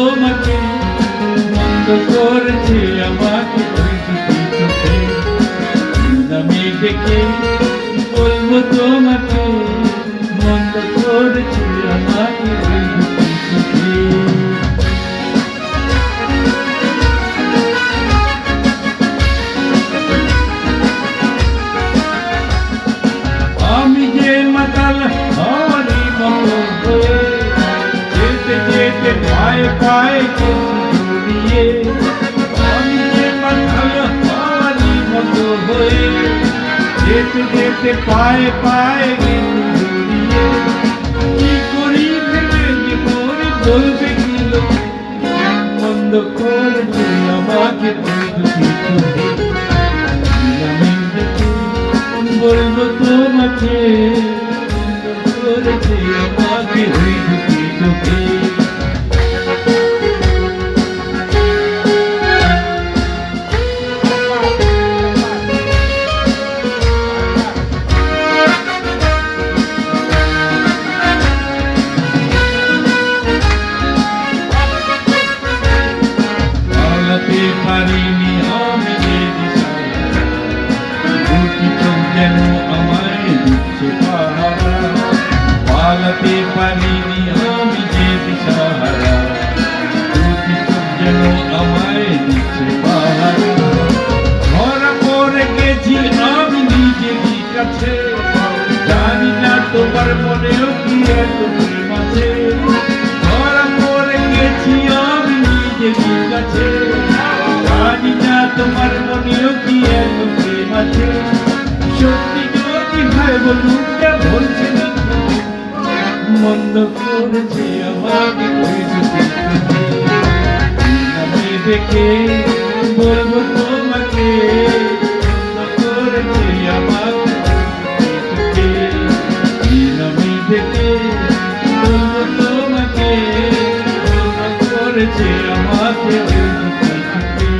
তোমাকে, মন্দ করেছে আমাকে ওই দুটি চোখে। আমি ডেকে বলবো তোমাকে, মন্দ করেছে আমাকে ওই দুটি চোখে। আমি যে মাতাল হওয়ারই মতো হয়ে, যেতে যেতে পায়ে পায়ে জড়িয়ে। আমি যে মাতাল হওয়ারই মতো হয়ে, যেতে যেতে পায়ে পায়ে জড়িয়ে। কি করি ভেবে যে মনে বলবে কি লোক, মন্দ করেছে আমাকে দুটি চোখে। আমি দেখে বলবো তোমাকে, মন্দ করেছে আমাকে ওই দুটি চোখে। পালাতে পারিনি আমি যে দিশাহারা, দুটি চোখ যেন আমায় দিচ্ছে পাহারা। পালাতে পারিনি আমি যে দিশাহারা, দুটি চোখ যেন আমায় দিচ্ছে পাহারা। ধরা পড়ে গেছি আমি নিজেরই কাছে, জানি না তোমার মনেও কি এত প্রেম আছে। ধরা পড়ে গেছি আমি নিজেরই কাছে, জানি না তোমার মনেও কি এত প্রেম আছে। সত্যি যদি হয় বলুন কে বলছে না, মন্দ করেছে আমাকে ওই দুটি চোখে। আমি দেখে বলবো তোমাকে, মন্দ করেছে আমাকে ওই দুটি চোখে। আমি দেখে বলবো তোমাকে, মন্দ করেছে আমাকে ওই দুটি চোখে।